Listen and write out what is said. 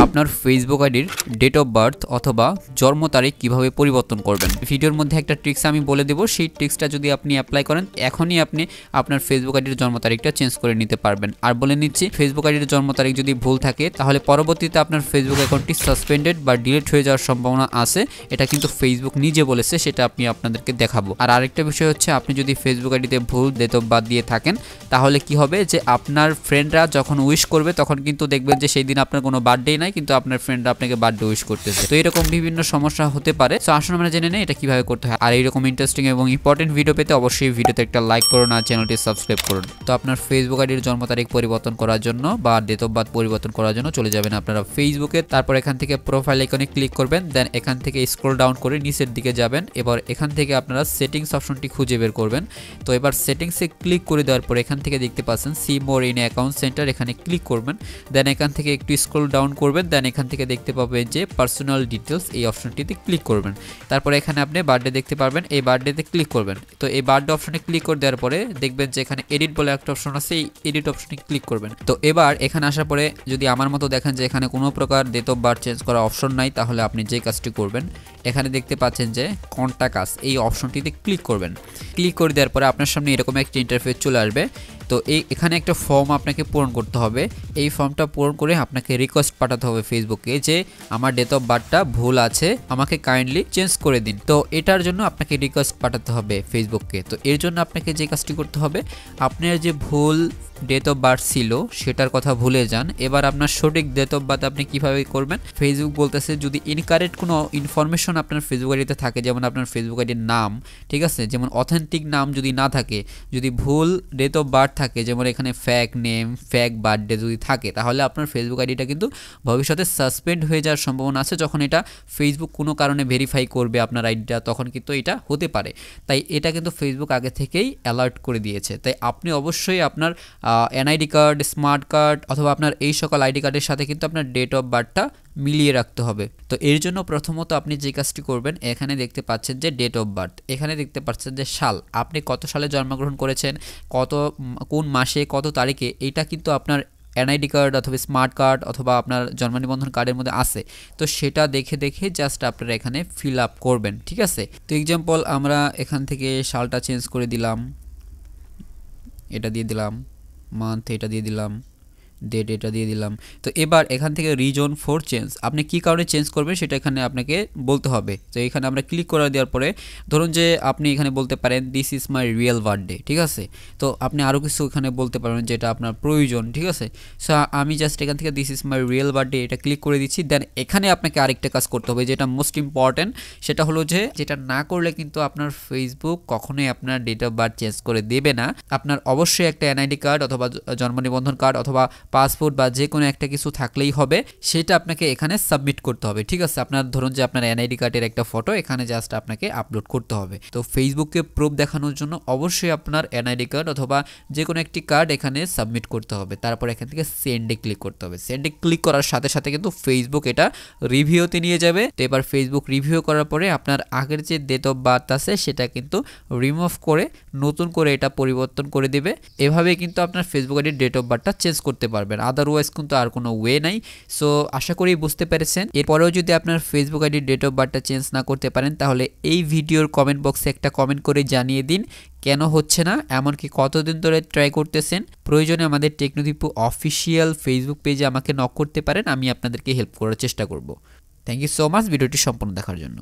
আপনার ফেসবুক আইডির date of birth অথবা জন্ম তারিখ কিভাবে পরিবর্তন করবেন। ভিডিওর মধ্যে একটা ট্রিক্স আমি বলে দেব, সেই ট্রিক্সটা যদি আপনি অ্যাপ্লাই করেন এখনই আপনি আপনার ফেসবুক আইডির জন্ম তারিখটা চেঞ্জ করে নিতে পারবেন। আর বলে নিচ্ছি, ফেসবুক আইডির জন্ম তারিখ যদি ভুল থাকে তাহলে পরবর্তীতে আপনার ফেসবুক অ্যাকাউন্টটি সাসপেন্ডেড বা ডিলিট হয়ে যাওয়ার সম্ভাবনা আছে। এটা কিন্তু ফেসবুক নিজে বলেছে, সেটা আপনি আপনাদেরকে দেখাবো। আর আরেকটা বিষয় হচ্ছে, আপনি যদি ফেসবুক আইডিতে ভুল ডেট অফ বার্থ দিয়ে থাকেন তাহলে কি হবে যে আপনার ফ্রেন্ডরা যখন উইশ করবে তখন কিন্তু দেখবেন যে সেই দিন আপনার কোনো বার্থডে নাই, কিন্তু আপনার ফ্রেন্ডরা আপনাকে বার্থডে উইশ করতেছে। তো এরকম বিভিন্ন সমস্যা হতে পারে। তো আসুন আমরা জেনে নেই এটা কিভাবে করতে হয়। আর এইরকম ইন্টারেস্টিং এবং ইম্পর্টেন্ট ভিডিও পেতে অবশ্যই ভিডিওতে একটা লাইক করুন আর চ্যানেলটি সাবস্ক্রাইব করুন। তো আপনার ফেসবুক আইডির জন্ম তারিখ পরিবর্তন করার জন্য বা ডেট অফ বার্থ পরিবর্তন করার জন্য চলে যাবেন আপনারা ফেসবুকে। তারপর এখান থেকে প্রোফাইল আইকনে ক্লিক করবেন, দেন এখান থেকে স্ক্রল ডাউন করে নিচের দিকে যাবেন। এবার এখান থেকে আপনারা সেটিংস অপশনটি খুঁজে বের করবেন। তো এবার সেটিংসে ক্লিক করে দেওয়ার পর এখান থেকে দেখতে পাচ্ছেন see more in account centre, এখানে ক্লিক করবেন। দেন এখান থেকে একটু স্ক্রল ডাউন করবেন, দেন এখান থেকে দেখতে পাবেন যে পার্সোনাল ডিটেলস, এই অপশনটিতে ক্লিক করবেন। তারপরে এখানে আপনি বার্থডে দেখতে পারবেন, এই বার্থডেতে ক্লিক করবেন। তো এই বার্থডে অপশনে ক্লিক করে দেওয়ার পরে দেখবেন যে এখানে এডিট বলে একটা অপশন আছে, এই এডিট অপশনে ক্লিক করবেন। তো এবার এখানে আসার পরে যদি আমার মতো দেখেন যে এখানে কোনো প্রকার ডেট অফ বার্থ চেঞ্জ করার অপশন নাই, তাহলে আপনি যে কাজটি করবেন এখানে দেখতে পাচ্ছেন যে কন্টাক্ট আস, এই অপশনটিতে ক্লিক করবেন। ক্লিক করে দেওয়ার পরে আপনার সামনে এরকম একটা ইন্টারফেস চলে আসবে। তো এখানে একটা ফর্ম আপনাকে পূরণ করতে হবে। এই ফর্মটা পূরণ করে আপনাকে রিকোয়েস্ট পাঠাতে হবে ফেসবুকে যে আমার ডেট অফ বার্থটা ভুল আছে, আমাকে কাইন্ডলি চেঞ্জ করে দিন। তো এটার জন্য আপনাকে রিকোয়েস্ট পাঠাতে হবে ফেসবুককে। তো এর জন্য আপনাকে যে কাজটি করতে হবে, আপনার যে ভুল ডেট অফ বার্থ ছিল সেটার কথা ভুলে যান। এবার আপনার সঠিক ডেট অফ বার্থ আপনি কিভাবে করবেন, ফেসবুক বলতেছে যদি ইনকারেক্ট কোনো ইনফরমেশন আপনার ফেসবুক আইডিতে থাকে, যেমন আপনার ফেসবুক আইডির নাম, ঠিক আছে, যেমন অথেন্টিক নাম যদি না থাকে, যদি ভুল ডেট অফ বার্থ থাকে, যেমন এখানে ফ্যাক নেম, ফ্যাক বার্থডে যদি থাকে, তাহলে আপনার ফেসবুক আইডিটা কিন্তু ভবিষ্যতে সাসপেন্ড হয়ে যাওয়ার সম্ভাবনা আছে। যখন এটা ফেসবুক কোনো কারণে ভেরিফাই করবে আপনার আইডিটা, তখন কিন্তু এটা হতে পারে। তাই এটা কিন্তু ফেসবুক আগে থেকেই অ্যালার্ট করে দিয়েছে। তাই আপনি অবশ্যই আপনার এনআইডি কার্ড, স্মার্ট কার্ড অথবা আপনার এই সকল আইডি কার্ডের সাথে কিন্তু আপনার ডেট অফ বার্থটা মিলিয়ে রাখতে হবে। তো এর জন্য প্রথমত আপনি যে কাজটি করবেন, এখানে দেখতে পাচ্ছেন যে ডেট অফ বার্থ, এখানে দেখতে পাচ্ছেন যে সাল, আপনি কত সালে জন্মগ্রহণ করেছেন, কোন মাসে কত তারিখে, এটা কিন্তু আপনার এনআইডি কার্ড অথবা স্মার্ট কার্ড অথবা আপনার জন্ম নিবন্ধন কার্ডের মধ্যে আছে। তো সেটা দেখে দেখে জাস্ট আপনারা এখানে ফিল আপ করবেন, ঠিক আছে। তো এক্সাম্পল আমরা এখান থেকে সালটা চেঞ্জ করে দিলাম, এটা দিয়ে দিলাম, মান্থ এটা দিয়ে দিলাম, ডেট এটা দিয়ে দিলাম। তো এবার এখান থেকে রিজন ফর চেঞ্জ, আপনি কি কারণে চেঞ্জ করবেন সেটা এখানে আপনাকে বলতে হবে। তো এখানে আমরা ক্লিক করে দেওয়ার পরে ধরুন যে আপনি এখানে বলতে পারেন this is my real birthday, ঠিক আছে। তো আপনি আরও কিছু এখানে বলতে পারবেন যেটা আপনার প্রয়োজন, ঠিক আছে। সো আমি জাস্ট এখান থেকে this is my real birthday এটা ক্লিক করে দিচ্ছি। দেন এখানে আপনাকে আরেকটা কাজ করতে হবে যেটা মোস্ট ইম্পর্ট্যান্ট, সেটা হলো যে যেটা না করলে কিন্তু আপনার ফেসবুক কখনোই আপনার ডেট অফ বার্থ চেঞ্জ করে দেবে না। আপনার অবশ্যই একটা এনআইডি কার্ড অথবা জন্ম নিবন্ধন কার্ড অথবা পাসপোর্ট বা যে কোনো একটা কিছু থাকলেই হবে, সেটা আপনাকে এখানে সাবমিট করতে হবে, ঠিক আছে। আপনার ধরুন যে আপনার এনআইডি কার্ডের একটা ফটো এখানে জাস্ট আপনাকে আপলোড করতে হবে। তো ফেসবুককে প্রুফ দেখানোর জন্য অবশ্যই আপনার এনআইডি কার্ড অথবা যে কোনো একটি কার্ড এখানে সাবমিট করতে হবে। তারপর এখান থেকে সেন্ডে ক্লিক করতে হবে। সেন্ডে ক্লিক করার সাথে সাথে কিন্তু ফেসবুক এটা রিভিউতে নিয়ে যাবে। তো এবার ফেসবুক রিভিউ করার পরে আপনার আগের যে ডেট অফ বার্থ আছে সেটা কিন্তু রিমুভ করে নতুন করে এটা পরিবর্তন করে দেবে। এভাবেই কিন্তু আপনার ফেসবুক আইডির ডেট অফ বার্থটা চেঞ্জ করতে পারবেন, আদারওয়াইজ কিন্তু আর কোনো ওয়ে নাই। সো আশা করি বুঝতে পেরেছেন। এরপরেও যদি আপনার ফেসবুক আইডির ডেট অফ বার্থটা চেঞ্জ না করতে পারেন তাহলে এই ভিডিওর কমেন্ট বক্সে একটা কমেন্ট করে জানিয়ে দিন কেন হচ্ছে না, এমনকি কতদিন ধরে ট্রাই করতেছেন। প্রয়োজনে আমাদের টেকনোদীপু অফিসিয়াল ফেসবুক পেজে আমাকে নক করতে পারেন, আমি আপনাদেরকে হেল্প করার চেষ্টা করব। থ্যাংক ইউ সো মাচ ভিডিওটি সম্পূর্ণ দেখার জন্য।